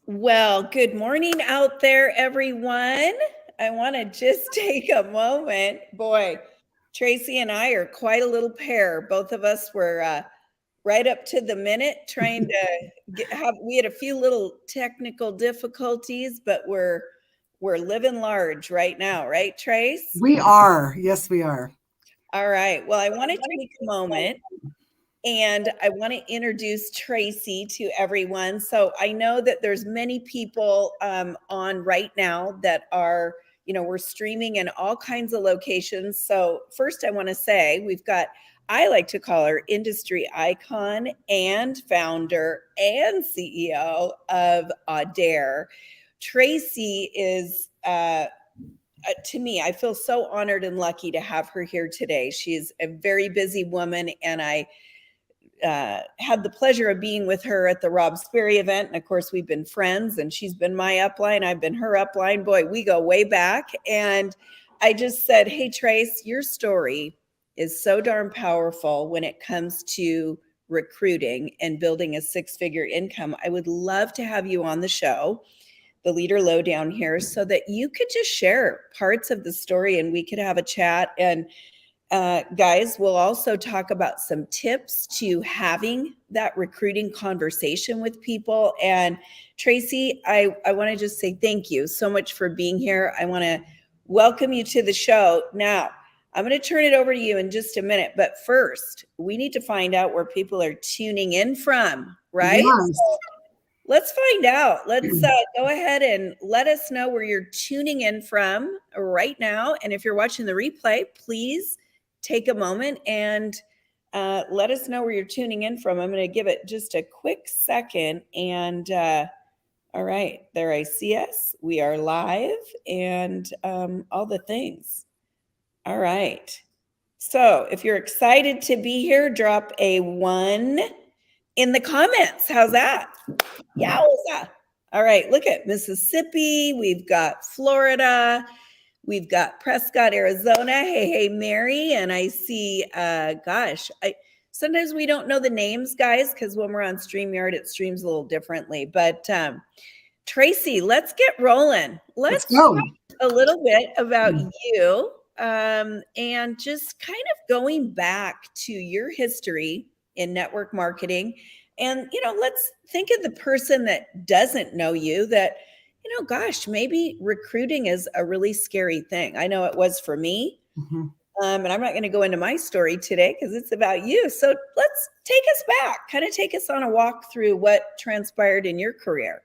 Well, good morning out there, everyone. I want to just take a moment. Boy, Tracy and I are quite a little pair. Both of us were right up to the minute trying to we had a few little technical difficulties, but we're living large right now, right, Trace? We are. Yes, we are. All right. Well, I want to take a moment and I want to introduce Tracy to everyone. So I know that there's many people on right now that are, we're streaming in all kinds of locations. So first I want to say we've got, I like to call her industry icon and founder and CEO of Audere. Tracy is, to me, I feel so honored and lucky to have her here today. She's a very busy woman, and I had the pleasure of being with her at the Rob Sperry event. And of course, we've been friends, and she's been my upline. I've been her upline. Boy, we go way back. And I just said, hey, Trace, your story is so darn powerful when it comes to recruiting and building a six-figure income. I would love to have you on the show, the Leader Lowdown here, so that you could just share parts of the story and we could have a chat. And guys, we'll also talk about some tips to having that recruiting conversation with people. And Tracy, I want to just say thank you so much for being here. I want to welcome you to the show. Now, I'm going to turn it over to you in just a minute. But first, we need to find out where people are tuning in from, right? Yes. So let's find out. Let's go ahead and let us know where you're tuning in from right now. And if you're watching the replay, please take a moment and let us know where you're tuning in from. I'm going to give it just a quick second. And all right, there I see us. We are live and all the things. All right. So if you're excited to be here, drop a 1 in the comments. How's that? Yowza. All right, look at Mississippi. We've got Florida. We've got Prescott, Arizona. Hey, Mary. And I see, sometimes we don't know the names, guys, because when we're on StreamYard, it streams a little differently. But Tracy, let's get rolling. Let's go. talk a little bit about you and just kind of going back to your history in network marketing. And, let's think of the person that doesn't know you that, gosh, maybe recruiting is a really scary thing. I know it was for me. Mm-hmm. And I'm not going to go into my story today because it's about you. So let's take us back, kind of take us on a walk through what transpired in your career.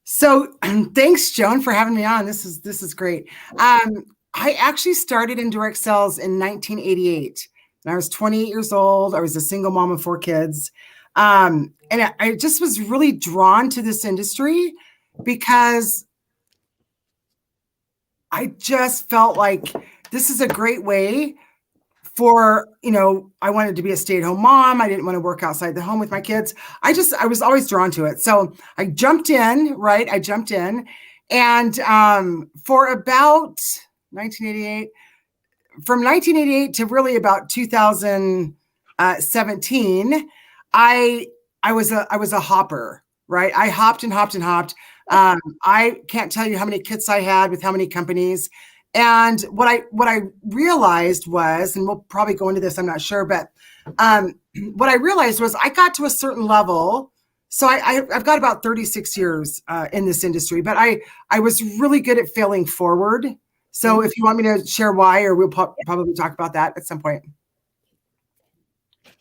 So thanks, Joan, for having me on. This is great. I actually started in direct sales in 1988. And I was 28 years old. I was a single mom of 4 kids. And I just was really drawn to this industry because I just felt like this is a great way for, I wanted to be a stay-at-home mom. I didn't want to work outside the home with my kids. I was always drawn to it. So I jumped in, right? And for about 1988, from 1988 to really about 2017, I was a hopper, right? I hopped and hopped and hopped. I can't tell you how many kits I had with how many companies. And what I realized was, and we'll probably go into this, I'm not sure, but what I realized was I got to a certain level. So I've got about 36 years in this industry, but I was really good at failing forward. So if you want me to share why, or we'll probably talk about that at some point.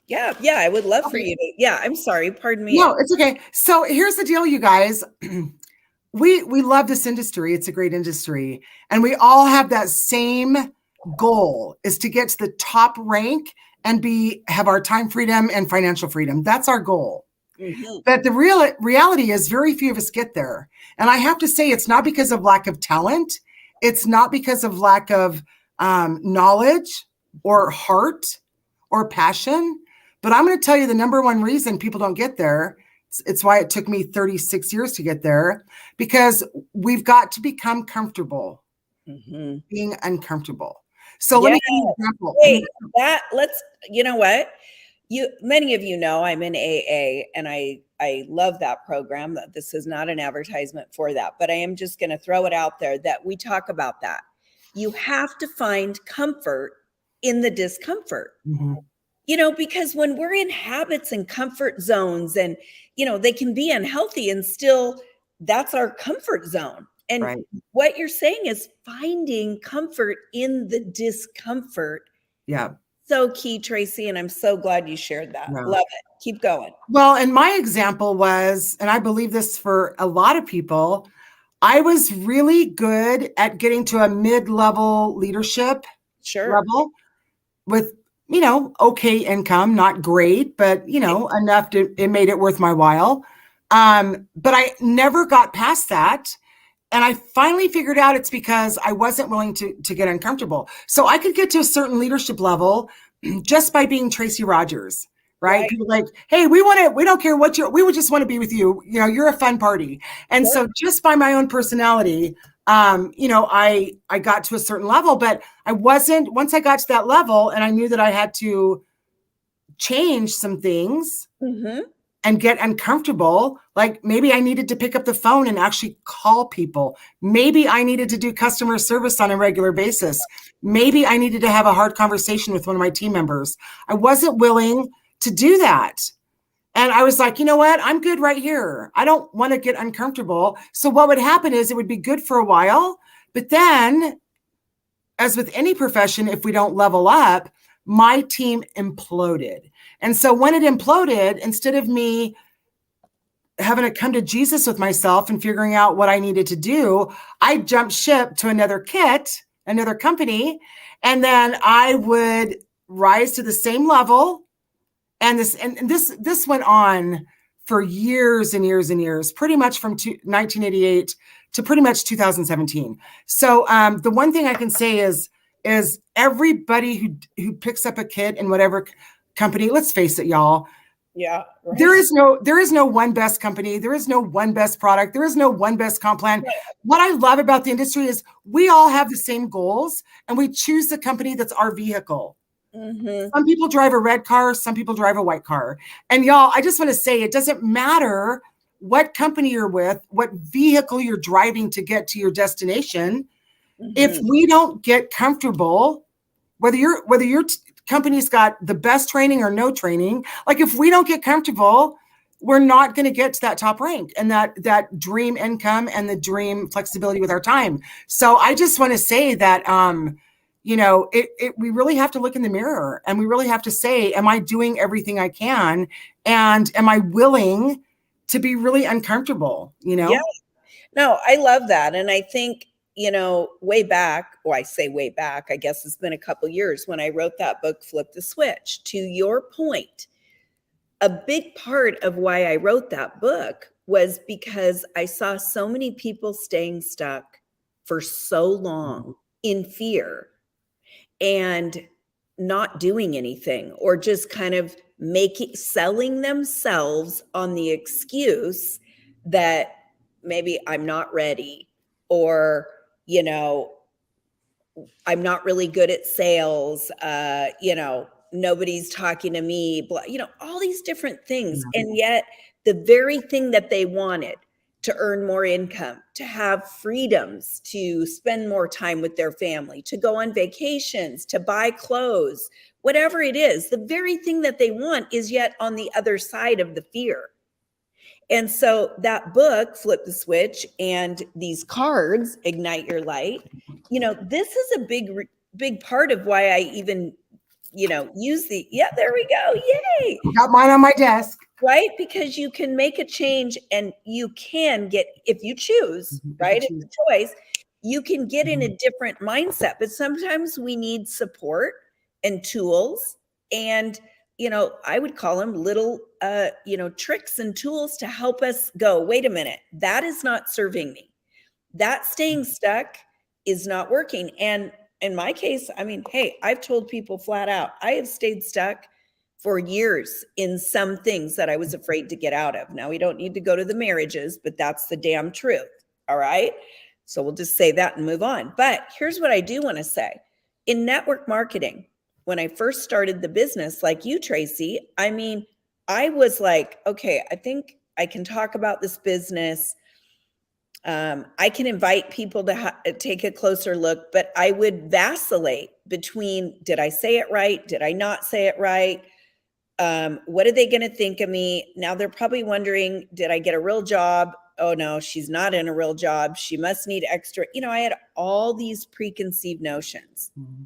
Yeah, I would love for you to. Yeah, I'm sorry. Pardon me. No, it's okay. So here's the deal, you guys. We love this industry. It's a great industry. And we all have that same goal, is to get to the top rank and have our time freedom and financial freedom. That's our goal. Mm-hmm. But the reality is very few of us get there. And I have to say, it's not because of lack of talent. It's not because of lack of knowledge or heart or passion. But I'm going to tell you the number one reason people don't get there. It's why it took me 36 years to get there, because we've got to become comfortable being uncomfortable. So let me give you an example. Wait, you know what? Many of you know I'm in AA, and I I love that program. This is not an advertisement for that, but I am just going to throw it out there that we talk about that. You have to find comfort in the discomfort. Mm-hmm. Because when we're in habits and comfort zones and, they can be unhealthy and still that's our comfort zone. And right. what you're saying is finding comfort in the discomfort. Yeah. So key, Tracy. And I'm so glad you shared that. Yeah. Love it. Keep going. Well, and my example was, and I believe this for a lot of people, I was really good at getting to a mid-level leadership level with, okay income, not great, but, enough it made it worth my while. But I never got past that. And I finally figured out it's because I wasn't willing to get uncomfortable. So I could get to a certain leadership level just by being Tracy Rodgers, right? People like, hey, we don't care we would just want to be with you. You're a fun party. And so just by my own personality, I got to a certain level, but once I got to that level and I knew that I had to change some things and get uncomfortable, like maybe I needed to pick up the phone and actually call people. Maybe I needed to do customer service on a regular basis. Maybe I needed to have a hard conversation with one of my team members. I wasn't willing to do that. And I was like, you know what? I'm good right here. I don't want to get uncomfortable. So what would happen is it would be good for a while, but then, as with any profession, if we don't level up, my team imploded. And so when it imploded, instead of me having to come to Jesus with myself and figuring out what I needed to do, I jumped ship to another company, and then I would rise to the same level. And this went on for years and years and years, pretty much from 1988 to pretty much 2017. So the one thing I can say is everybody who picks up a kid in whatever company, let's face it, y'all. Yeah. Right. There is no one best company. There is no one best product. There is no one best comp plan. Right. What I love about the industry is we all have the same goals and we choose the company that's our vehicle. Some people drive a red car, some people drive a white car. And y'all, I just want to say it doesn't matter what company you're with, what vehicle you're driving to get to your destination. If we don't get comfortable, whether your company's got the best training or no training, like if we don't get comfortable, we're not going to get to that top rank and that dream income and the dream flexibility with our time. So I just want to say that, we really have to look in the mirror and we really have to say, am I doing everything I can? And am I willing to be really uncomfortable? Yeah. No, I love that. And I think, way back, I say way back, I guess it's been a couple years when I wrote that book, Flip the Switch. To your point, a big part of why I wrote that book was because I saw so many people staying stuck for so long in fear and not doing anything, or just kind of selling themselves on the excuse that maybe I'm not ready, or, I'm not really good at sales, nobody's talking to me, all these different things. And yet the very thing that they wanted, to earn more income, to have freedoms, to spend more time with their family, to go on vacations, to buy clothes, whatever it is, the very thing that they want is yet on the other side of the fear. And so that book, Flip the Switch, and these cards, Ignite Your Light, this is a big part of why I even, use there we go. Yay. Got mine on my desk. Right? Because you can make a change and you can get, if you choose, right? It's a choice, you can get in a different mindset. But sometimes we need support and tools. And, I would call them little, tricks and tools to help us go, wait a minute, that is not serving me. That staying stuck is not working. And in my case, hey, I've told people flat out, I have stayed stuck for years in some things that I was afraid to get out of. Now, we don't need to go to the marriages, but that's the damn truth. All right. So we'll just say that and move on. But here's what I do want to say. In network marketing, when I first started the business, like you, Tracy, I was like, okay, I think I can talk about this business. I can invite people to take a closer look, but I would vacillate between, did I say it right? Did I not say it right? What are they going to think of me? Now they're probably wondering, did I get a real job? Oh no, she's not in a real job. She must need extra. I had all these preconceived notions. Mm-hmm.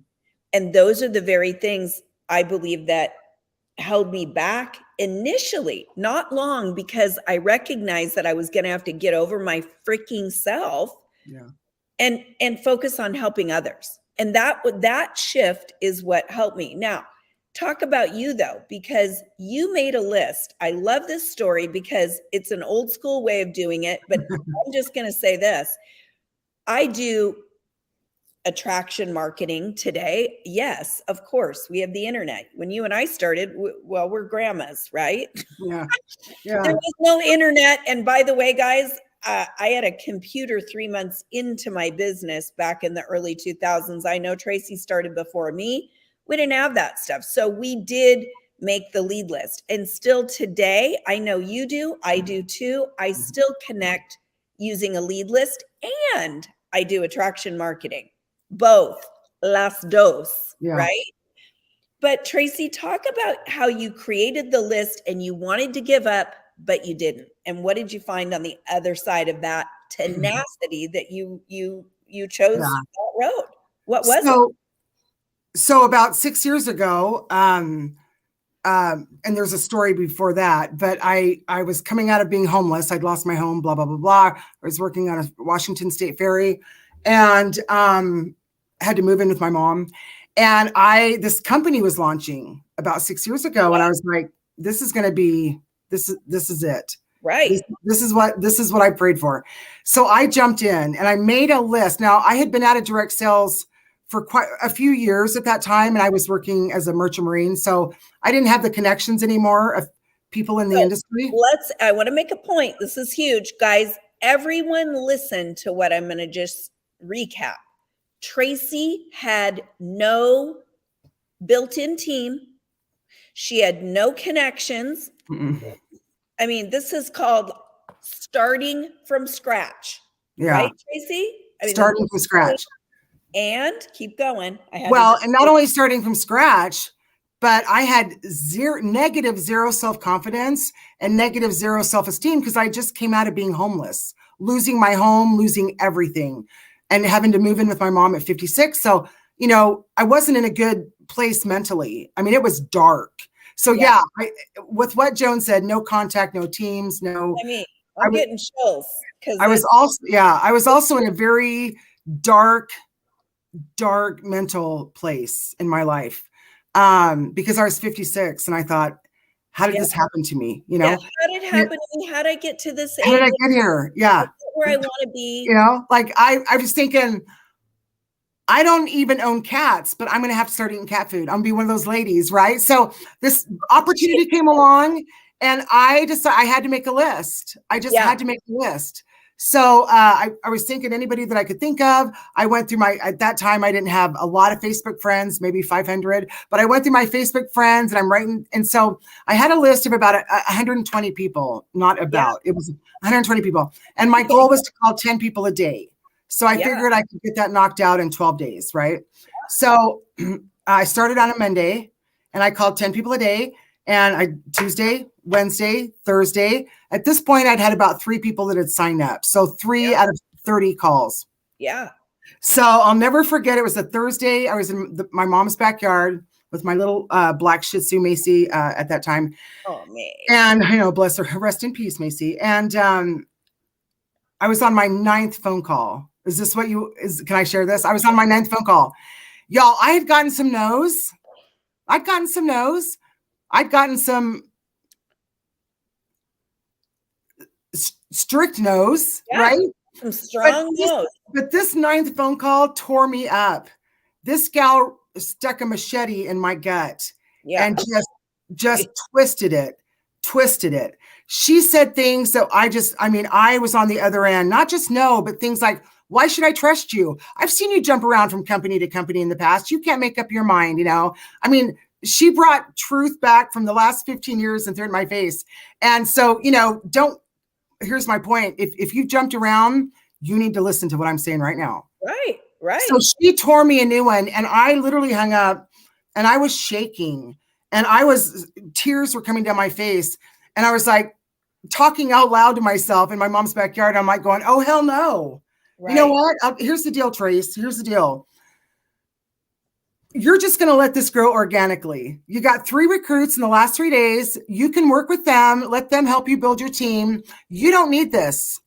And those are the very things I believe that held me back initially, not long, because I recognized that I was going to have to get over my freaking self and focus on helping others. And that shift is what helped me. Now, talk about you though, because you made a list. I love this story because it's an old school way of doing it, but I'm just going to say this. I do attraction marketing today. Yes, of course. We have the internet. When you and I started, well, we're grandmas, right? Yeah. There was no internet. And by the way, guys, I had a computer 3 months into my business back in the early 2000s. I know Tracy started before me. We didn't have that stuff. So we did make the lead list. And still today, I know you do. I do too. I still connect using a lead list, and I do attraction marketing. Both, las dos, right? But Tracy, talk about how you created the list and you wanted to give up, but you didn't. And what did you find on the other side of that tenacity that you chose that road? What was it? So about 6 years ago, and there's a story before that, but I was coming out of being homeless. I'd lost my home, blah, blah, blah, blah. I was working on a Washington State ferry and had to move in with my mom. And this company was launching about 6 years ago. And I was like, this is going to be, this is it. Right. This is what I prayed for. So I jumped in and I made a list. Now I had been out of direct sales for quite a few years at that time. And I was working as a merchant marine. So I didn't have the connections anymore of people in the industry. I want to make a point. This is huge, guys. Everyone listen to what I'm going to just recap. Tracy had no built-in team. She had no connections. Mm-mm. I mean, this is called starting from scratch. Right, Tracy? Starting from scratch. And keep going. And not only starting from scratch, but I had negative zero self-confidence and negative zero self-esteem because I just came out of being homeless, losing my home, losing everything, and having to move in with my mom at 56. So, I wasn't in a good place mentally. I mean, it was dark. So with what Joan said, no contact, no teams, no. I mean, I'm getting chills. I was also in a very dark mental place in my life because I was 56 and I thought, how did this happen to me? How did it happen to me? How did I get to this age? How did I get here? Yeah. Where I want to be. I was thinking, I don't even own cats, but I'm going to have to start eating cat food. I'm going to be one of those ladies, right? So this opportunity came along and I decided I had to make a list. I just had to make a list. So I was thinking anybody that I could think of. I went through at that time, I didn't have a lot of Facebook friends, maybe 500, but I went through my Facebook friends and I'm writing. And so I had a list of about 120 people, it was 120 people. And my goal was to call 10 people a day. So I figured I could get that knocked out in 12 days, right? So I started on a Monday and I called 10 people a day. And Tuesday, Wednesday, Thursday. At this point, I'd had about 3 people that had signed up. So 3 out of 30 calls. Yeah. So I'll never forget. It was a Thursday. I was in my mom's backyard with my little black Shih Tzu Macy at that time. Oh, man. And I know, bless her. Rest in peace, Macy. And I was on my 9th phone call. Is this what can I share this? I was on my 9th phone call. Y'all, I had gotten some no's. I'd gotten some strict no's, right? Some strong no's. But this 9th phone call tore me up. This gal stuck a machete in my gut and just twisted it. She said things that I was on the other end, not just no, but things like, why should I trust you? I've seen you jump around from company to company in the past. You can't make up your mind, she brought truth back from the last 15 years and threw it in my face. And so, don't here's my point. If you've jumped around, you need to listen to what I'm saying right now. Right, right. So she tore me a new one, and I literally hung up, and I was shaking, and tears were coming down my face, and I was like talking out loud to myself in my mom's backyard. I'm like going, oh, hell no. Right. You know what? Here's the deal, Trace. Here's the deal. You're just going to let this grow organically. You got 3 recruits in the last 3 days. You can work with them. Let them help you build your team. You don't need this.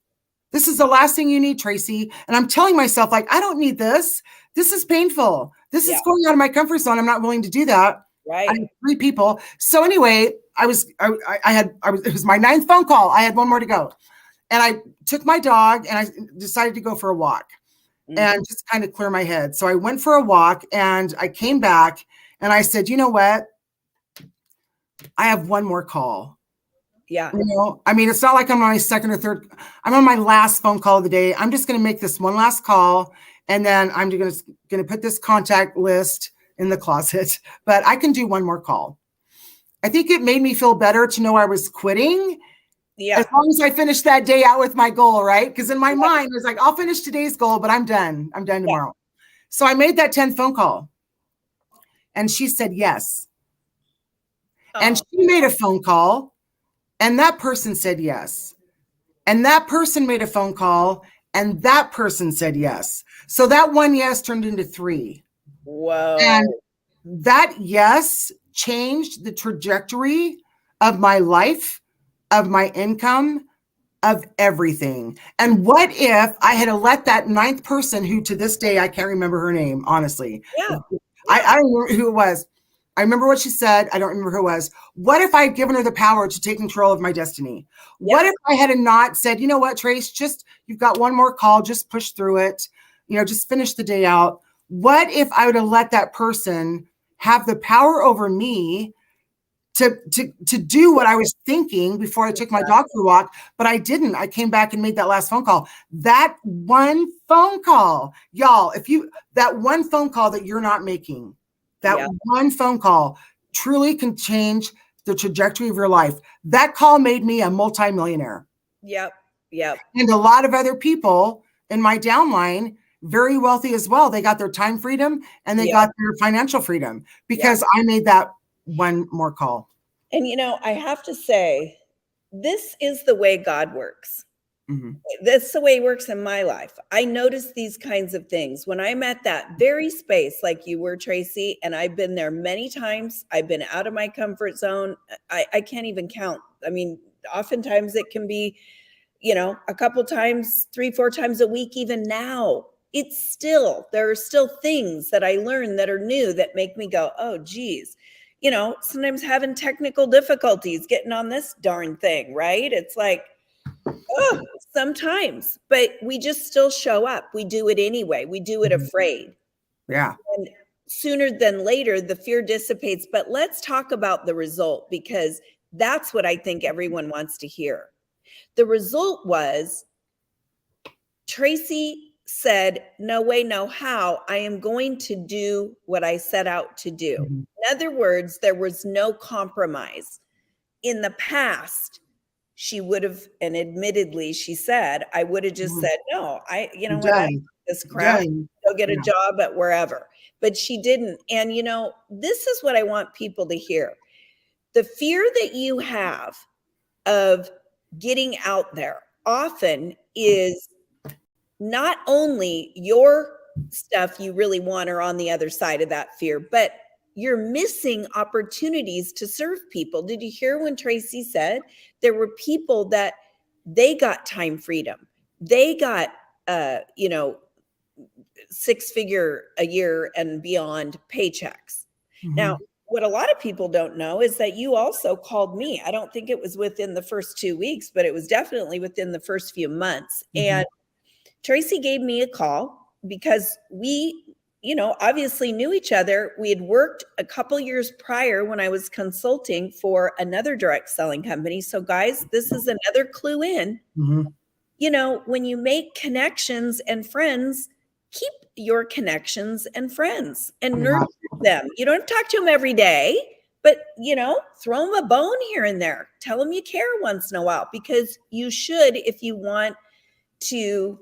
This is the last thing you need, Tracy. And I'm telling myself, like, I don't need this. This is painful. This is going out of my comfort zone. I'm not willing to do that. Right. I had 3 people. So anyway, it was my 9th phone call. I had 1 more to go. And I took my dog and I decided to go for a walk. And just kind of clear my head. So I went for a walk and I came back and I said, you know what? I have 1 more call. Yeah. You know, I mean, it's not like I'm on my 2nd or 3rd. I'm on my last phone call of the day. I'm just going to make this 1 last call. And then I'm going to put this contact list in the closet, but I can do 1 more call. I think it made me feel better to know I was quitting. Yeah. As long as I finish that day out with my goal, right? Because in my mind, it was like, I'll finish today's goal, but I'm done. I'm done tomorrow. So I made that 10th phone call. And she said yes. And she made a phone call. And that person said yes. And that person made a phone call. And that person said yes. So that 1 yes turned into 3. Whoa. And that yes changed the trajectory of my life, of my income, of everything. And what if I had let that 9th person, who to this day, I can't remember her name, honestly. Yeah. I don't remember who it was. I remember what she said. I don't remember who it was. What if I had given her the power to take control of my destiny? Yeah. What if I had not said, you know what, Trace, you've got 1 more call, just push through it. You know, just finish the day out. What if I would have let that person have the power over me to do what I was thinking before I took my dog for a walk, but I didn't. I came back and made that last phone call. That 1 phone call, y'all, that 1 phone call that you're not making, that 1 phone call truly can change the trajectory of your life. That call made me a multimillionaire. Yep. Yep. And a lot of other people in my downline, very wealthy as well. They got their time freedom and they got their financial freedom because I made that 1 more call. And, you know, I have to say, this is the way God works. Mm-hmm. That's the way it works in my life. I notice these kinds of things when I'm at that very space, like you were, Tracy, and I've been there many times. I've been out of my comfort zone. I can't even count. I mean, oftentimes it can be, you know, a couple times, 3-4 times a week, even now. There are still things that I learn that are new that make me go, oh, geez, you know, sometimes having technical difficulties getting on this darn thing, right? It's like, oh, sometimes, but we just still show up. We do it anyway. We do it afraid. Yeah. And sooner than later, the fear dissipates. But let's talk about the result, because that's what I think everyone wants to hear. The result was Tracy said, no way, no how, I am going to do what I set out to do. Mm-hmm. In other words, there was no compromise. In the past, she would have, and admittedly, she said, I would have just said, no, I this crap, go get a job at wherever. But she didn't. And, you know, this is what I want people to hear. The fear that you have of getting out there often is not only your stuff you really want are on the other side of that fear, but you're missing opportunities to serve people. Did you hear when Tracy said there were people that they got time freedom? They got, 6-figure a year and beyond paychecks. Mm-hmm. Now, what a lot of people don't know is that you also called me. I don't think it was within the first 2 weeks, but it was definitely within the first few months. Mm-hmm. And Tracy gave me a call because we, obviously knew each other. We had worked a couple years prior when I was consulting for another direct selling company. So guys, this is another clue in, when you make connections and friends, keep your connections and friends and nurture them. You don't have to talk to them every day, but throw them a bone here and there. Tell them you care once in a while, because you should, if you want to,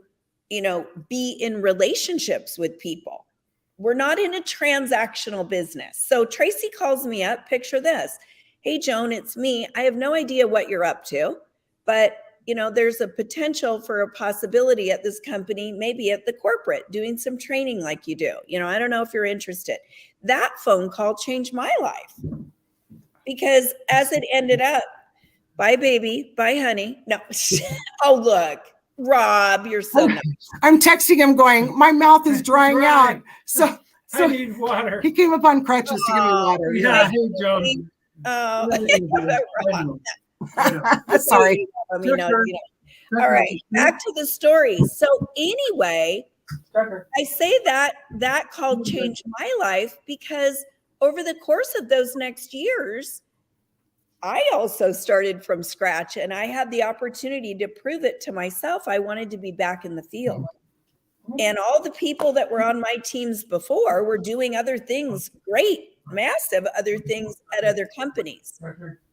be in relationships with people. We're not in a transactional business. So Tracy calls me up, picture this. Hey, Joan, it's me. I have no idea what you're up to, but there's a potential for a possibility at this company, maybe at the corporate, doing some training like you do. I don't know if you're interested. That phone call changed my life, because as it ended up, bye, baby, bye, honey. No. Oh, look, Rob, you're so nice. I'm texting him going, my mouth is drying out. So I need water. He came up on crutches to give me water. Yeah, hey, Joan. Sorry. All right, back to the story. So anyway, I say that call changed my life, because over the course of those next years, I also started from scratch, and I had the opportunity to prove it to myself. I wanted to be back in the field. And all the people that were on my teams before were doing other things, great, massive other things at other companies.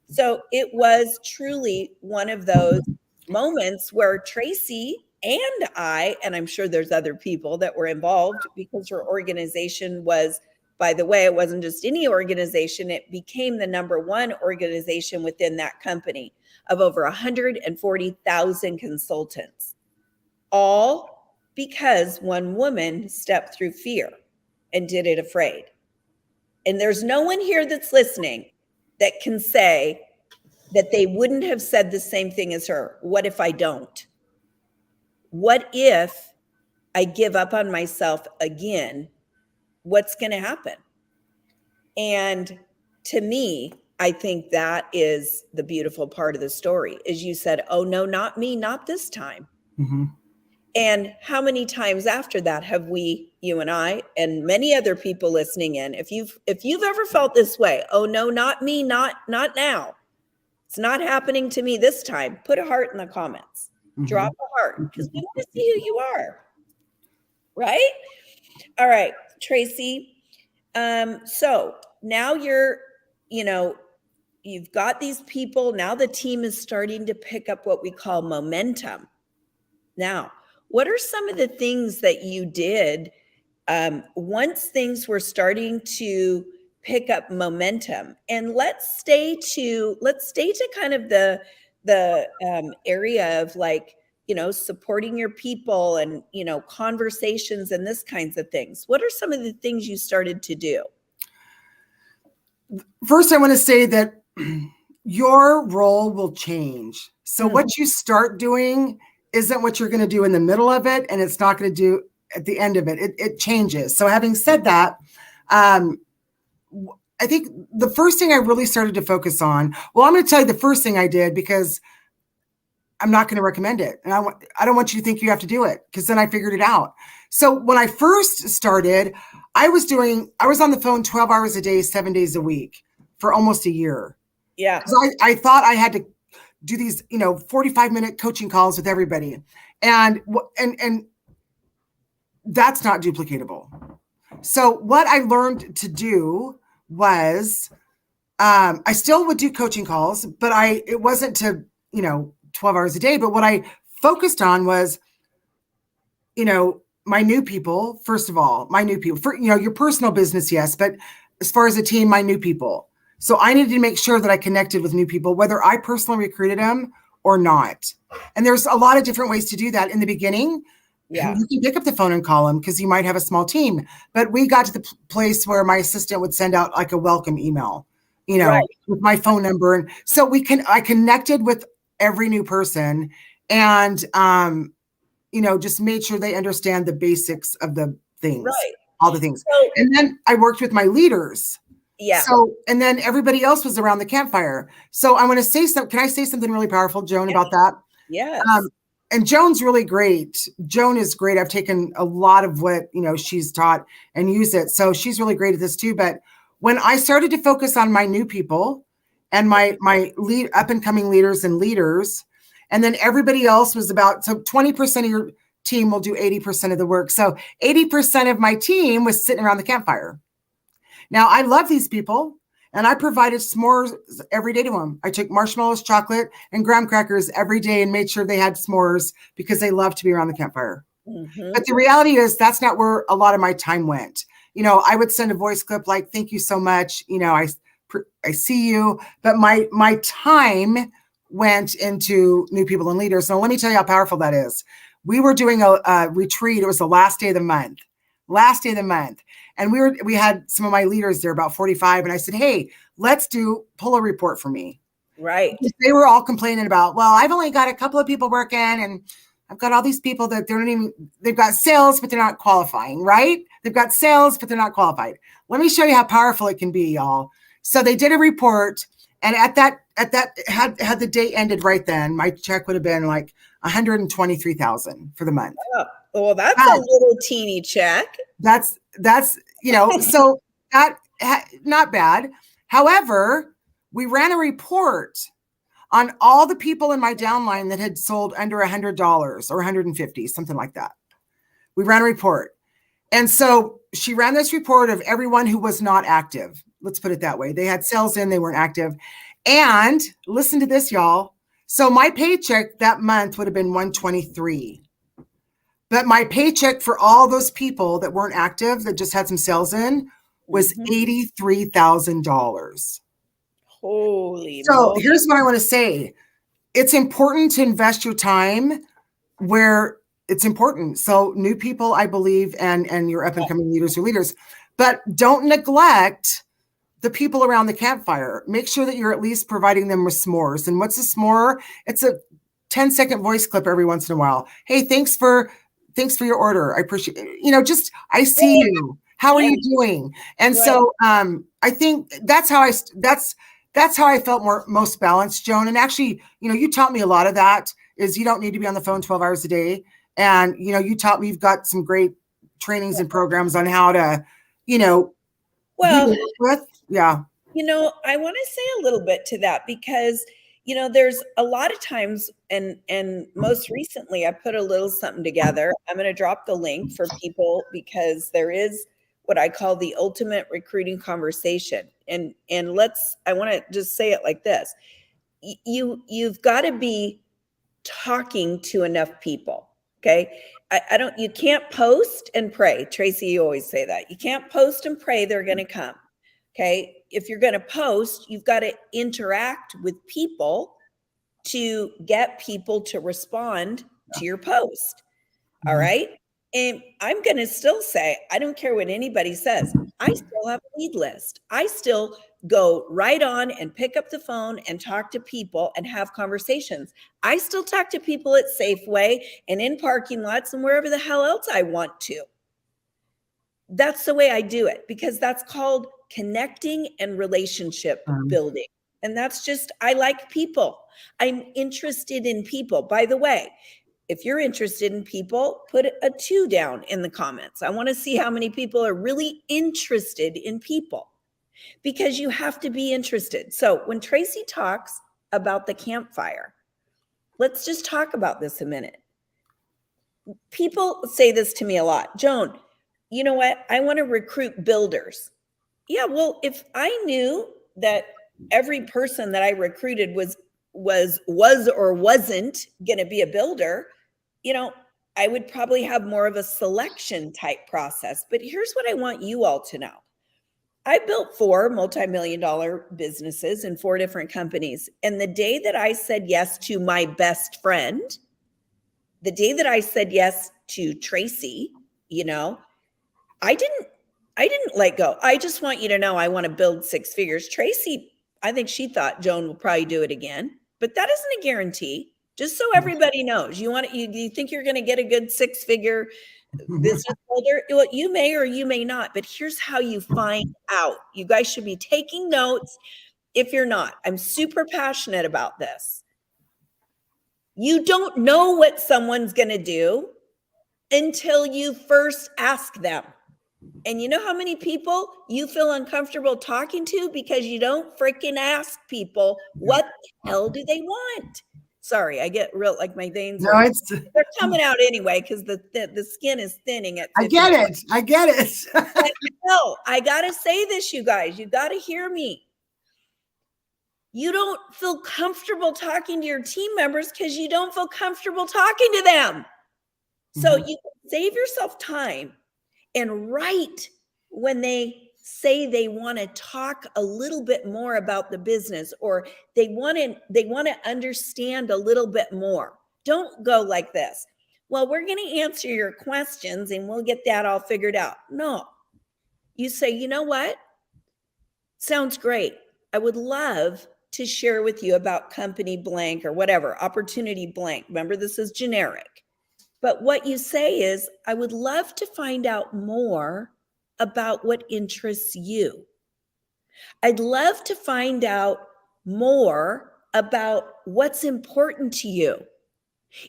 So it was truly one of those moments where Tracy and I'm sure there's other people that were involved, because her organization was, by the way, it wasn't just any organization. It became the #1 organization within that company of over 140,000 consultants, all because one woman stepped through fear and did it afraid. And there's no one here that's listening that can say that they wouldn't have said the same thing as her. What if I don't? What if I give up on myself again? What's going to happen? And to me, I think that is the beautiful part of the story, is you said, oh no, not me, not this time. Mm-hmm. And how many times after that have we, you and I, and many other people listening in, if you've ever felt this way, oh no, not me, not now. It's not happening to me this time. Put a heart in the comments. Mm-hmm. Drop a heart, because we want to see who you are. Right? All right, Tracy. So now you've got these people. Now the team is starting to pick up what we call momentum. Now, what are some of the things that you did once things were starting to pick up momentum? And let's stay to kind of the area of, like, supporting your people and, conversations and this kinds of things. What are some of the things you started to do? First, I want to say that your role will change. So what you start doing isn't what you're going to do in the middle of it, and it's not going to do at the end of it. It changes. So having said that, I think the first thing I really started to focus on, well, I'm going to tell you the first thing I did, because I'm not going to recommend it. And I don't want you to think you have to do it, because then I figured it out. So when I first started, I was on the phone 12 hours a day, 7 days a week for almost a year. Yeah. So I thought I had to do these, 45-minute coaching calls with everybody. And that's not duplicatable. So what I learned to do was, I still would do coaching calls, but it wasn't to, 12 hours a day. But what I focused on was, my new people, first of all, my new people, for, your personal business, yes. But as far as a team, my new people. So I needed to make sure that I connected with new people, whether I personally recruited them or not. And there's a lot of different ways to do that in the beginning. Yeah. You can pick up the phone and call them, because you might have a small team. But we got to the place where my assistant would send out like a welcome email, right, with my phone number. And so I connected with every new person, and, just made sure they understand the basics of the things, right, all the things. So, and then I worked with my leaders. Yeah. So, and then everybody else was around the campfire. So I want to say something. Can I say something really powerful, Joan, about that? Yes. And Joan's really great. Joan is great. I've taken a lot of what, she's taught and used it. So she's really great at this too. But when I started to focus on my new people and my up and coming leaders, and then everybody else was so 20% of your team will do 80% of the work. So 80% of my team was sitting around the campfire. Now, I love these people, And I provided s'mores every day to them. I took marshmallows, chocolate, and graham crackers every day and made sure they had s'mores because they love to be around the campfire. Mm-hmm. But the reality is that's not where a lot of my time went. I would send a voice clip like, thank you so much. I see you. But my time went into new people and leaders. So let me tell you how powerful that is. We were doing a retreat. It was the last day of the month. And we had some of my leaders there, about 45. And I said, hey, let's pull a report for me. Right. Because they were all complaining about, well, I've only got a couple of people working and I've got all these people that they've got sales, but they're not qualifying, right? They've got sales, but they're not qualified. Let me show you how powerful it can be, y'all. So they did a report, and had the day ended right then, my check would have been like $123,000 for the month. Oh, well, that's a little teeny check. That's so that not bad. However, we ran a report on all the people in my downline that had sold under $100 or $150, something like that. We ran a report. And so she ran this report of everyone who was not active. Let's put it that way. They had sales in, they weren't active. And listen to this, y'all. So my paycheck that month would have been $123. But my paycheck for all those people that weren't active, that just had some sales in, was $83,000. Holy So moly. here's what I want to say. It's important to invest your time where it's important. So new people, I believe, and your up and coming leaders or leaders, but don't neglect the people around the campfire. Make sure that you're at least providing them with s'mores. And what's a s'more? It's a 10-second voice clip every once in a while. Hey, thanks for your order. I appreciate it. I see you. How are you doing? And so I think that's how I felt most balanced, Joan. And actually, you taught me a lot of that is you don't need to be on the phone 12 hours a day. And, you taught me, you've got some great trainings and programs on how to, with. Yeah. I want to say a little bit to that because, there's a lot of times and most recently I put a little something together. I'm going to drop the link for people because there is what I call the ultimate recruiting conversation. And I want to just say it like this. You've got to be talking to enough people. Okay. You can't post and pray. Tracy, you always say that. You can't post and pray they're going to come. Okay. If you're going to post, you've got to interact with people to get people to respond to your post. All right. And I'm going to still say, I don't care what anybody says. I still have a lead list. I still go right on and pick up the phone and talk to people and have conversations. I still talk to people at Safeway and in parking lots and wherever the hell else I want to. That's the way I do it because that's called connecting and relationship building. And that's just, I like people. I'm interested in people. By the way, if you're interested in people, put a 2 down in the comments. I want to see how many people are really interested in people because you have to be interested. So when Tracy talks about the campfire, let's just talk about this a minute. People say this to me a lot. Joan, you know what? I want to recruit builders. Yeah, well, if I knew that every person that I recruited was or wasn't going to be a builder, I would probably have more of a selection type process. But here's what I want you all to know. I built 4 multi-million-dollar businesses in 4 different companies. And the day that I said yes to my best friend, the day that I said yes to Tracy, I didn't let go. I just want you to know I want to build 6 figures. Tracy, I think she thought Joan will probably do it again, but that isn't a guarantee. Just so everybody knows, you think you're going to get a good 6-figure business builder? Well, you may or you may not, but here's how you find out. You guys should be taking notes. If you're not, I'm super passionate about this. You don't know what someone's going to do until you first ask them. And you know how many people you feel uncomfortable talking to because you don't freaking ask people what the hell do they want? Sorry, I get real like my veins they're coming out anyway because the skin is thinning at 50. I get it. No, I gotta say this, you guys. You gotta hear me. You don't feel comfortable talking to your team members because you don't feel comfortable talking to them. So you can save yourself time and write when they say they want to talk a little bit more about the business, or they want to understand a little bit more. Don't go like this. Well, we're going to answer your questions and we'll get that all figured out. No. You say, you know what? Sounds great. I would love to share with you about company blank or whatever, opportunity blank. Remember, this is generic. But what you say is, I would love to find out more about what interests you. I'd love to find out more about what's important to you.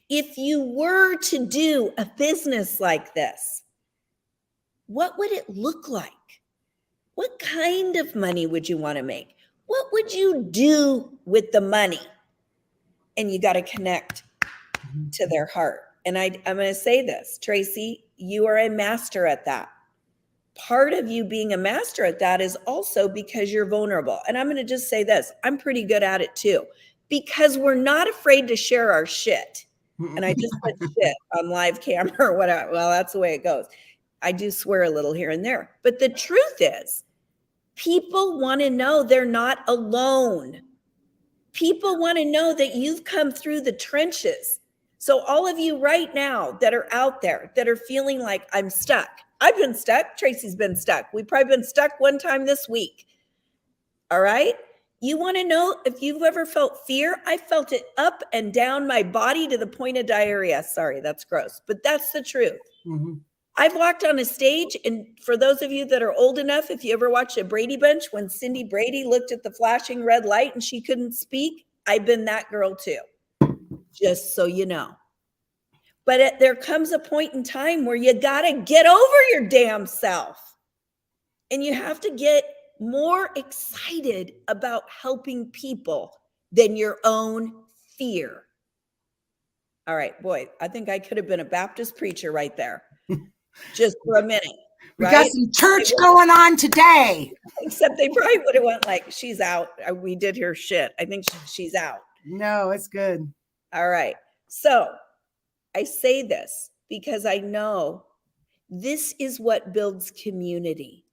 If you were to do a business like this, what would it look like? What kind of money would you want to make? What would you do with the money? And you got to connect to their heart. And I'm going to say this, Tracy, you are a master at that. Part of you being a master at that is also because you're vulnerable. And I'm going to just say this, I'm pretty good at it too, because we're not afraid to share our shit. And I just put shit on live camera or whatever. Well, that's the way it goes. I do swear a little here and there. But the truth is, people want to know they're not alone. People want to know that you've come through the trenches. So all of you right now that are out there that are feeling like I'm stuck. I've been stuck. Tracy's been stuck. We've probably been stuck one time this week. All right. You want to know if you've ever felt fear? I felt it up and down my body to the point of diarrhea. Sorry, that's gross, but that's the truth. Mm-hmm. I've walked on a stage, and for those of you that are old enough, if you ever watched a Brady Bunch, when Cindy Brady looked at the flashing red light and she couldn't speak, I've been that girl too, just so you know. But there comes a point in time where you got to get over your damn self, and you have to get more excited about helping people than your own fear. All right, boy, I think I could have been a Baptist preacher right there. Just for a minute. We got some church going on today. Except they probably would have went like, she's out. We did her shit. I think she's out. No, it's good. All right. So I say this because I know this is what builds community.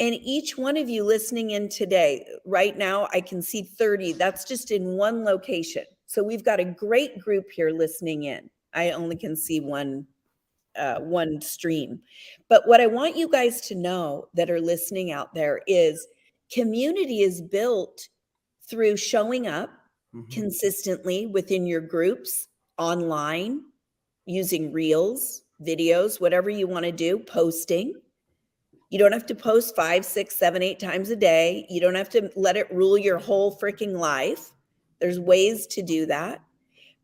And each one of you listening in today, right now, I can see 30. That's just in one location. So we've got a great group here listening in. I only can see one stream. But what I want you guys to know that are listening out there is community is built through showing up consistently within your groups, online, using reels, videos, whatever you want to do, posting. You don't have to post 5, 6, 7, 8 times a day. You don't have to let it rule your whole freaking life. There's ways to do that.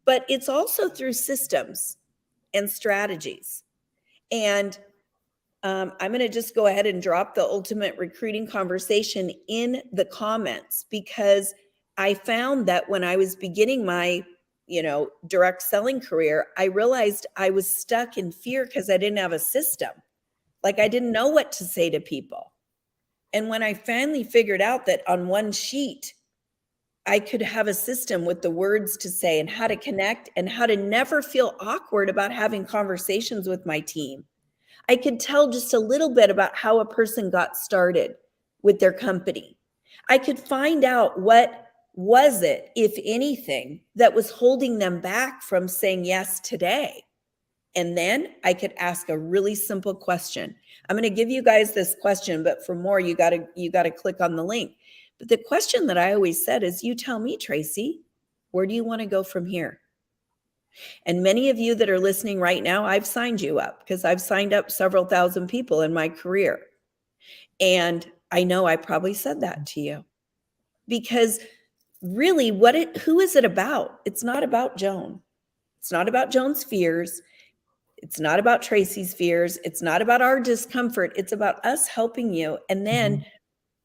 But it's also through systems and strategies. And I'm going to just go ahead and drop the ultimate recruiting conversation in the comments, because I found that when I was beginning my, direct selling career, I realized I was stuck in fear because I didn't have a system. Like I didn't know what to say to people. And when I finally figured out that on one sheet, I could have a system with the words to say and how to connect and how to never feel awkward about having conversations with my team. I could tell just a little bit about how a person got started with their company. I could find out what was it, if anything, that was holding them back from saying yes today. And then I could ask a really simple question. I'm going to give you guys this question, but for more, you got to click on the link. But the question that I always said is, you tell me, Tracy, where do you want to go from here? And many of you that are listening right now, I've signed you up because I've signed up several thousand people in my career. And I know I probably said that to you because really who is it about? It's not about Joan. It's not about Joan's fears. It's not about Tracy's fears. It's not about our discomfort. It's about us helping you. And then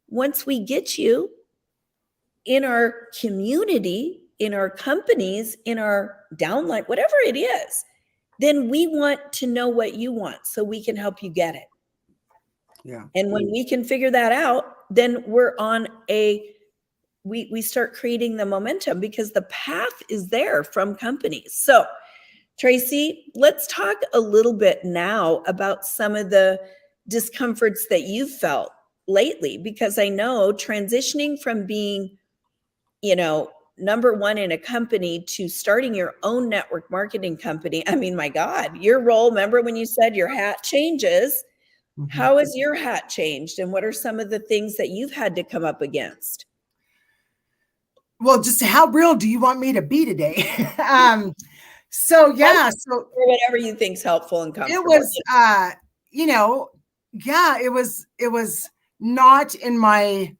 once we get you in our community, in our companies, in our downline, whatever it is, then we want to know what you want so we can help you get it. Yeah. And when we can figure that out, then we're on a we start creating the momentum because the path is there from companies. So Tracy, let's talk a little bit now about some of the discomforts that you've felt lately, because I know transitioning from being, number one in a company to starting your own network marketing company. I mean, my God, your role, remember when you said your hat changes? Mhm. How has your hat changed? And what are some of the things that you've had to come up against? Well, just how real do you want me to be today? So yeah, so or whatever you think's helpful and comfortable. it was, yeah, it was not in my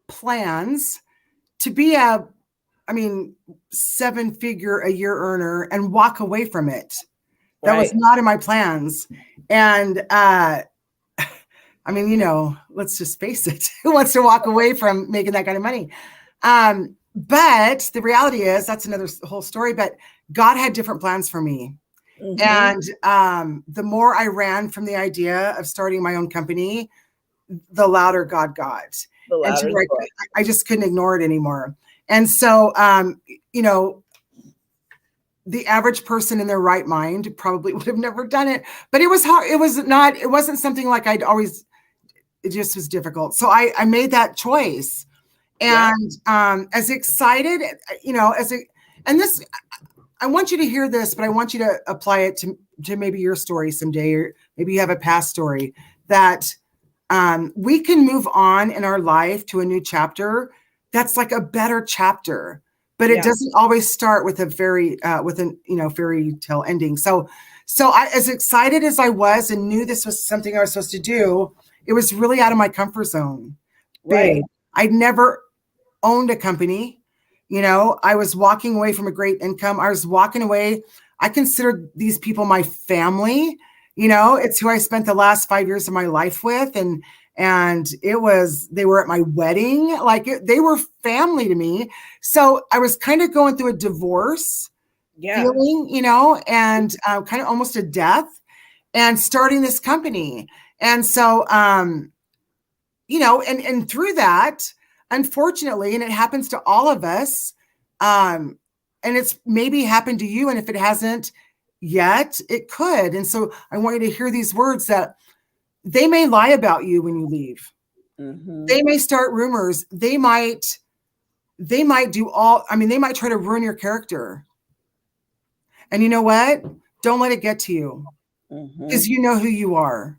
plans to be seven-figure a year earner and walk away from it. That was not in my plans. And, let's just face it. Who wants to walk away from making that kind of money? But the reality is that's another whole story, but God had different plans for me. Mm-hmm. And the more I ran from the idea of starting my own company, the louder God got. And I just couldn't ignore it anymore. And so, the average person in their right mind probably would have never done it, but it was hard. It wasn't something like it just was difficult. So I made that choice. And as excited, I want you to hear this, but I want you to apply it to maybe your story someday, or maybe you have a past story that we can move on in our life to a new chapter. That's like a better chapter, but it doesn't always start with a fairy tale ending. So I, as excited as I was and knew this was something I was supposed to do, it was really out of my comfort zone. Right. I'd never owned a company. I was walking away from a great income. I was walking away. I considered these people my family. It's who I spent the last 5 years of my life with. And they were at my wedding. They were family to me. So I was kind of going through a divorce feeling, and kind of almost a death, and starting this company. And so, and through that, unfortunately, and it happens to all of us, and it's maybe happened to you. And if it hasn't yet, it could. And so I want you to hear these words that they may lie about you when you leave. Mm-hmm. They may start rumors. They might they might try to ruin your character. And you know what? Don't let it get to you, because you know who you are,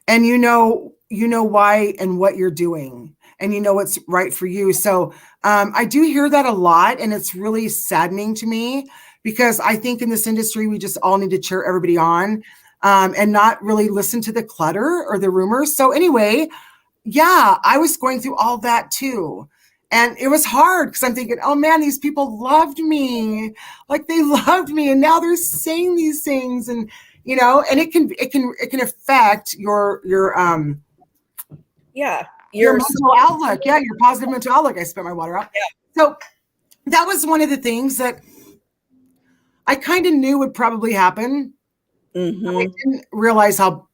and you know why and what you're doing, and you know what's right for you. So I do hear that a lot, and it's really saddening to me, because I think in this industry, we just all need to cheer everybody on, and not really listen to the clutter or the rumors. So anyway, I was going through all that too. And it was hard, because I'm thinking, oh man, these people loved me. They loved me. And now they're saying these things, and, and it can affect your mental outlook. Yeah. Your positive mental outlook. I spit my water out. Yeah. So that was one of the things that I kind of knew would probably happen. Mm-hmm. I didn't realize how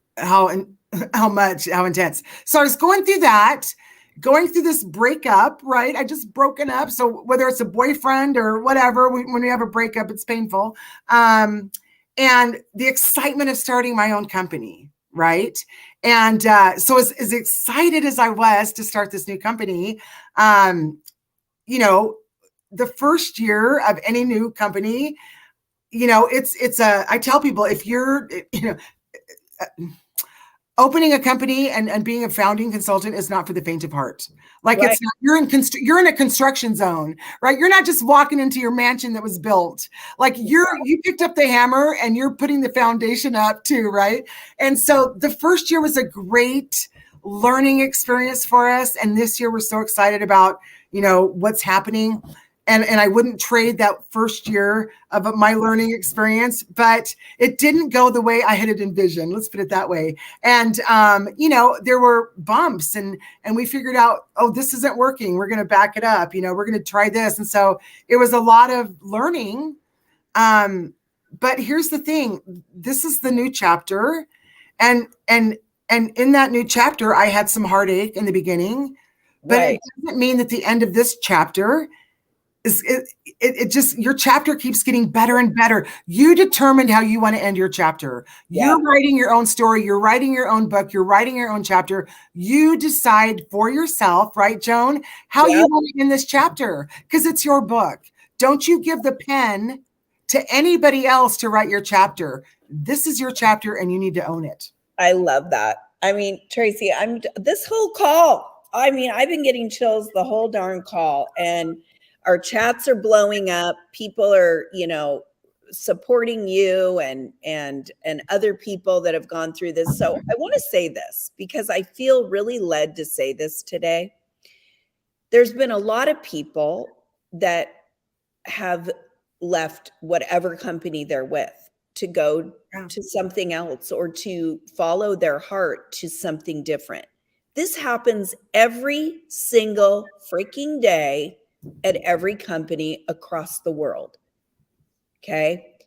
intense. So I was going through this breakup, right? I just broken up. So whether it's a boyfriend or whatever, when we have a breakup, it's painful. And the excitement of starting my own company, right? And so as excited as I was to start this new company, the first year of any new company, I tell people, if you're, opening a company and being a founding consultant is not for the faint of heart. It's not, you're in a construction zone, right? You're not just walking into your mansion that was built. You picked up the hammer and you're putting the foundation up too, right? And so the first year was a great learning experience for us. And this year we're so excited about, what's happening. And I wouldn't trade that first year of my learning experience, but it didn't go the way I had it envisioned. Let's put it that way. And, there were bumps, and we figured out, oh, this isn't working. We're going to back it up. We're going to try this. And so it was a lot of learning. But here's the thing. This is the new chapter. And in that new chapter, I had some heartache in the beginning, but Right. it doesn't mean that the end of this chapter is it just, your chapter keeps getting better and better. You determined how you want to end your chapter. You're writing your own story. You're writing your own book. You're writing your own chapter. You decide for yourself, right, Joan, how you want to end this chapter, because it's your book. Don't you give the pen to anybody else to write your chapter. This is your chapter and you need to own it. I love that. I mean, Tracy, this whole call, I mean, I've been getting chills the whole darn call, and our chats are blowing up. People are, supporting you and other people that have gone through this. So I want to say this because I feel really led to say this today. There's been a lot of people that have left whatever company they're with to go to something else or to follow their heart to something different. This happens every single freaking day at every company across the world. Okay.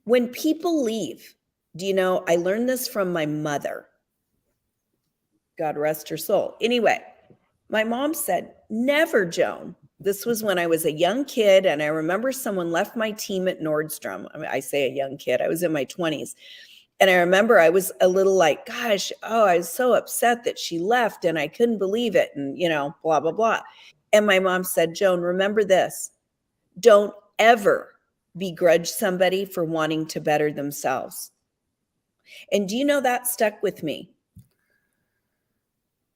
When people leave, I learned this from my mother. God rest her soul. Anyway, my mom said, never, Joan. This was when I was a young kid, and I remember someone left my team at Nordstrom. I mean, I say a young kid, I was in my 20s. And I remember I was a little like, gosh, I was so upset that she left and I couldn't believe it. And, blah, blah, blah. And my mom said, Joan, remember this. Don't ever begrudge somebody for wanting to better themselves. And do you know that stuck with me?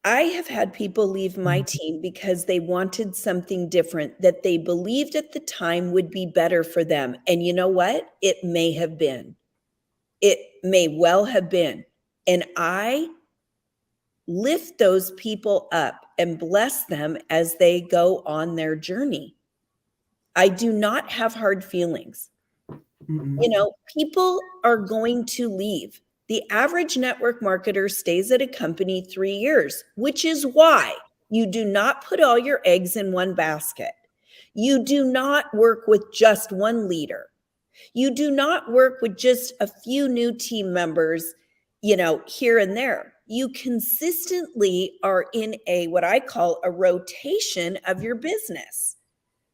I have had people leave my team because they wanted something different that they believed at the time would be better for them. And you know what? It may have been. It may well have been. And I lift those people up and bless them as they go on their journey. I do not have hard feelings. People are going to leave. The average network marketer stays at a company 3 years, which is why you do not put all your eggs in one basket. You do not work with just one leader. You do not work with just a few new team members, here and there. You consistently are in what I call a rotation of your business,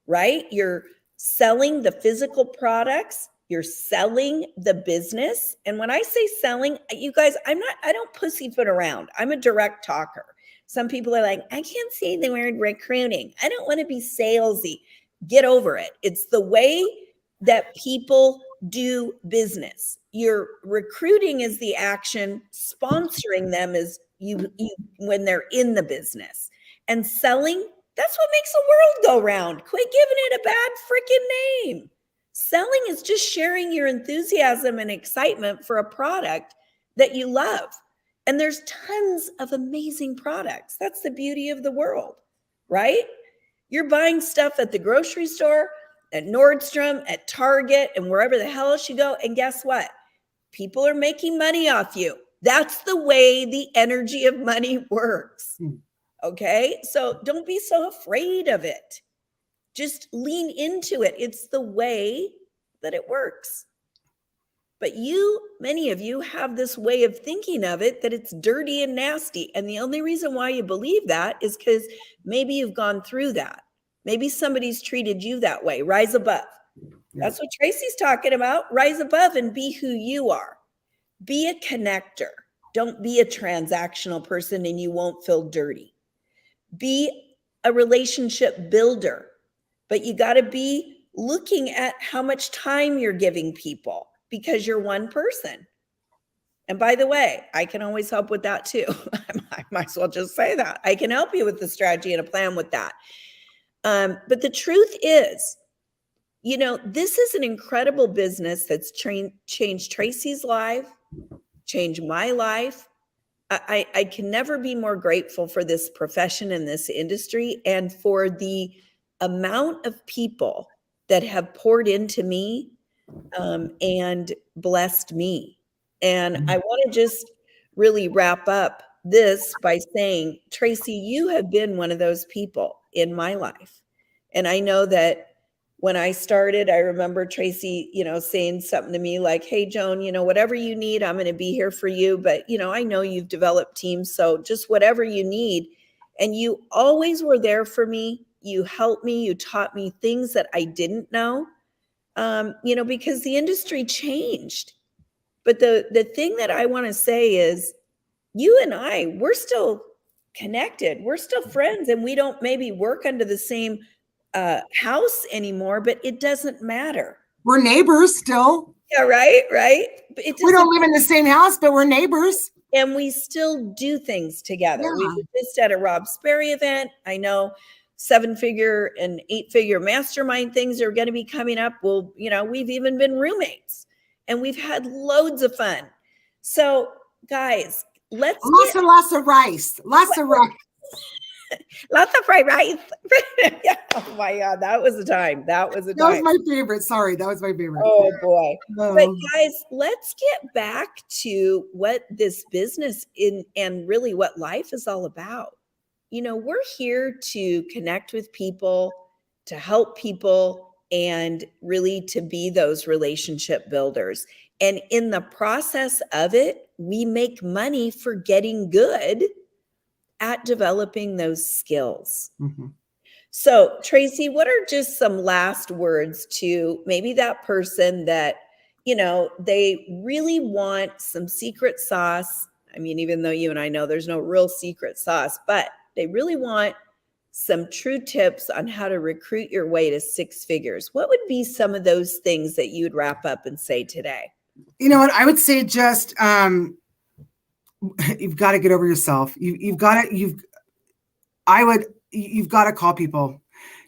right? You're selling the physical products. You're selling the business. And when I say selling, you guys, I don't pussyfoot around. I'm a direct talker. Some people are like, I can't say the word recruiting. I don't want to be salesy. Get over it. It's the way that people do business. Your recruiting is the action. Sponsoring them is you when they're in the business. And selling, that's what makes the world go round. Quit giving it a bad freaking name. Selling is just sharing your enthusiasm and excitement for a product that you love. And there's tons of amazing products. That's the beauty of the world, right? You're buying stuff at the grocery store, at Nordstrom, at Target, and wherever the hell else you go. And guess what? People are making money off you. That's the way the energy of money works. Okay? So don't be so afraid of it. Just lean into it. It's the way that it works. But many of you have this way of thinking of it that it's dirty and nasty. And the only reason why you believe that is because maybe you've gone through that. Maybe somebody's treated you that way. Rise above. That's what Tracy's talking about. Rise above and be who you are. Be a connector. Don't be a transactional person and you won't feel dirty. Be a relationship builder. But you got to be looking at how much time you're giving people because you're one person. And by the way, I can always help with that too. I might as well just say that. I can help you with the strategy and a plan with that. But the truth is, this is an incredible business that's changed Tracy's life, changed my life. I can never be more grateful for this profession and this industry and for the amount of people that have poured into me and blessed me. And I want to just really wrap up this by saying, Tracy, you have been one of those people in my life. And I know that when I started, I remember Tracy, saying something to me like, hey, Joan, whatever you need, I'm going to be here for you. But, I know you've developed teams. So just whatever you need. And you always were there for me. You helped me. You taught me things that I didn't know, because the industry changed. But the thing that I want to say is you and we're still connected. We're still friends, and we don't maybe work under the same house anymore, but it doesn't matter. We're neighbors still. Yeah, right. But we don't live in the same house, but we're neighbors. And we still do things together. Yeah. We were just at a Rob Sperry event. I know 7-figure and 8-figure mastermind things are going to be coming up. Well, we've even been roommates, and we've had loads of fun. So, guys, lots of rice. Lots of fried rice. Oh my God, that was a time. That was my favorite. Sorry, that was my favorite. Oh boy. But guys, let's get back to what this business and really what life is all about. We're here to connect with people, to help people, and really to be those relationship builders. And in the process of it, we make money for getting good at developing those skills. Mm-hmm. So, Tracy, what are just some last words to maybe that person that, they really want some secret sauce? I mean, even though you and I know there's no real secret sauce, but they really want some true tips on how to recruit your way to 6 figures. What would be some of those things that you'd wrap up and say today? You know what? I would say just, you've got to get over yourself. You've got to call people.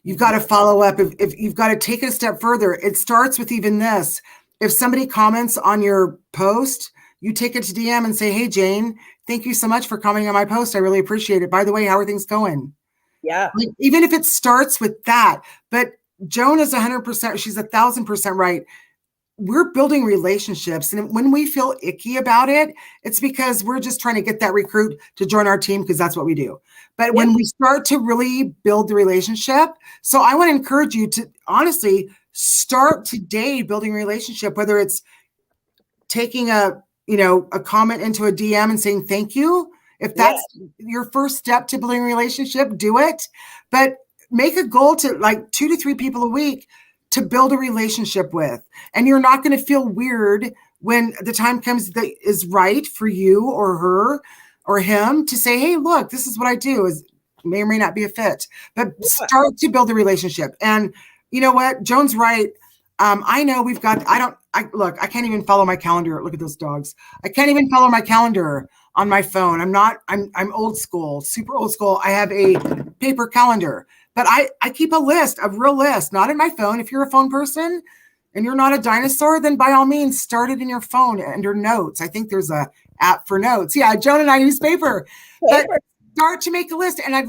You've got to follow up. If you've got to take it a step further, it starts with even this. If somebody comments on your post, you take it to DM and say, "Hey, Jane, thank you so much for commenting on my post. I really appreciate it. By the way, how are things going?" Yeah. Even if it starts with that, but Joan is 100%, she's 1,000% right. We're building relationships. And when we feel icky about it, it's because we're just trying to get that recruit to join our team because that's what we do. But when we start to really build the relationship, so I want to encourage you to honestly start today building a relationship, whether it's taking a comment into a DM and saying thank you. If that's your first step to building a relationship, do it. But make a goal to 2 to 3 people a week to build a relationship with. And you're not going to feel weird when the time comes that is right for you or her or him to say, "Hey, look, this is what I do." May or may not be a fit, but start to build a relationship. And you know what? Joan's right. I know I can't even follow my calendar. Look at those dogs. I can't even follow my calendar on my phone. I'm old school, super old school. I have a paper calendar. But I keep a real list, not in my phone. If you're a phone person and you're not a dinosaur, then by all means, start it in your phone under notes. I think there's a app for notes. Yeah, Joan and I use paper. But start to make a list. And I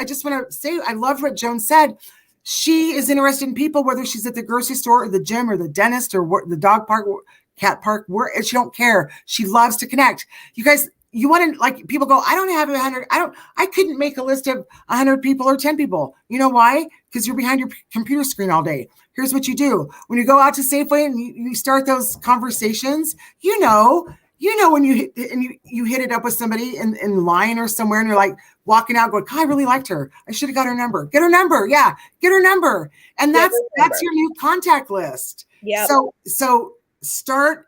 just want to say, I love what Joan said. She is interested in people, whether she's at the grocery store or the gym or the dentist or the dog park, cat park, she don't care. She loves to connect. You guys, you want to people go, "I don't have 100. I couldn't make a list of 100 people or 10 people. You know why? Because you're behind your computer screen all day. Here's what you do. When you go out to Safeway and you start those conversations, when you hit it up with somebody in line or somewhere and you're walking out going, "God, I really liked her. I should have got her number." Get her number. Yeah. Get her number. And that's your new contact list. Yeah. So start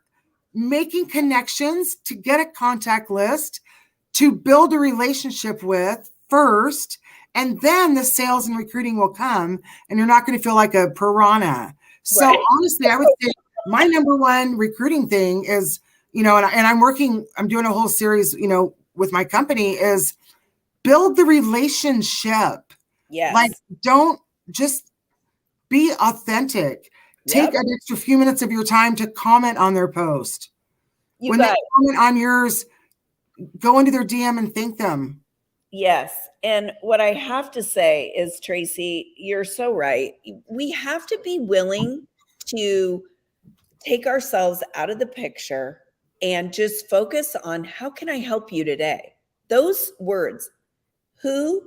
making connections to get a contact list to build a relationship with first, and then the sales and recruiting will come, and you're not going to feel like a piranha. So honestly, I would say my number one recruiting thing is, and I'm doing a whole series, with my company, is build the relationship. Yes. Don't just be authentic. Take an extra few minutes of your time to comment on their post. When they comment on yours, go into their DM and thank them. Yes. And what I have to say is, Tracy, you're so right. We have to be willing to take ourselves out of the picture and just focus on how can I help you today? Those words, who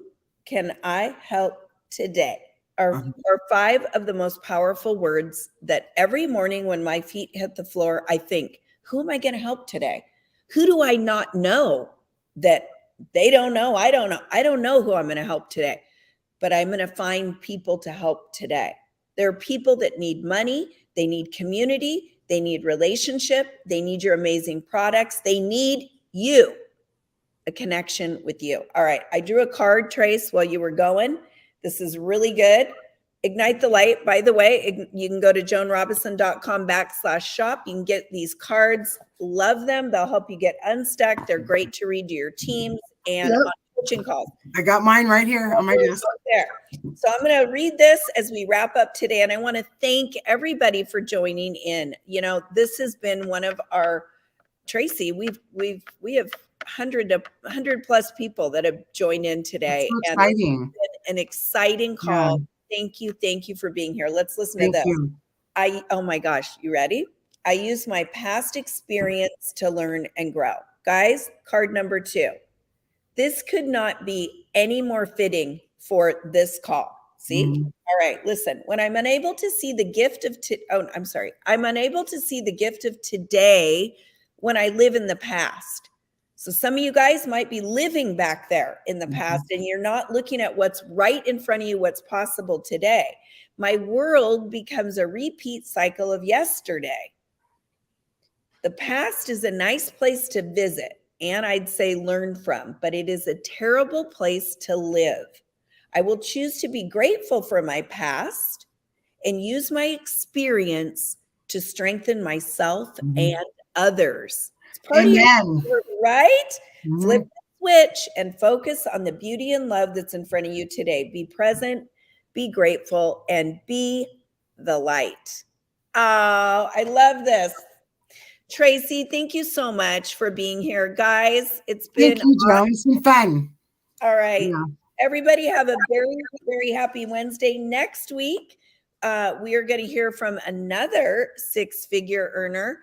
can I help today? Are 5 of the most powerful words that every morning when my feet hit the floor, I think, who am I going to help today? Who do I not know that They don't know. I don't know. I don't know who I'm going to help today, but I'm going to find people to help today. There are people that need money. They need community. They need relationship. They need your amazing products. They need you, a connection with you. All right. I drew a card, Trace, while you were going. This is really good. Ignite the Light, by the way, you can go to joanrobinson.com/shop. You can get these cards. Love them. They'll help you get unstuck. They're great to read to your teams and on coaching calls. I got mine right here on my desk. There. So I'm going to read this as we wrap up today. And I want to thank everybody for joining in. You know, this has been one of our, Tracy, we have 100 plus people that have joined in today. That's so exciting. And it's been an exciting call. Yeah. Thank you for being here. Let's listen to this. You. Oh my gosh, you ready? I use my past experience to learn and grow. Guys, card number 2. This could not be any more fitting for this call. See? All right, listen. When I'm unable to see the gift of I'm unable to see the gift of today when I live in the past. So some of you guys might be living back there in the past and you're not looking at what's right in front of you, what's possible today. My world becomes a repeat cycle of yesterday. The past is a nice place to visit and I'd say learn from, but it is a terrible place to live. I will choose to be grateful for my past and use my experience to strengthen myself and others. Amen. Right? Flip the switch and focus on the beauty and love that's in front of you today. Be present, be grateful, and be the light. Oh, I love this. Tracy, thank you so much for being here. Guys, it's been thank you, Joan. It's been fun. All right. Yeah. Everybody have a very, very happy Wednesday. Next week, we are going to hear from another 6-figure earner.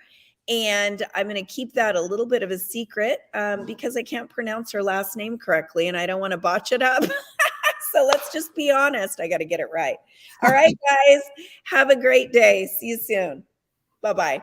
And I'm going to keep that a little bit of a secret because I can't pronounce her last name correctly and I don't want to botch it up. So let's just be honest. I got to get it right. All right, guys, have a great day. See you soon. Bye-bye.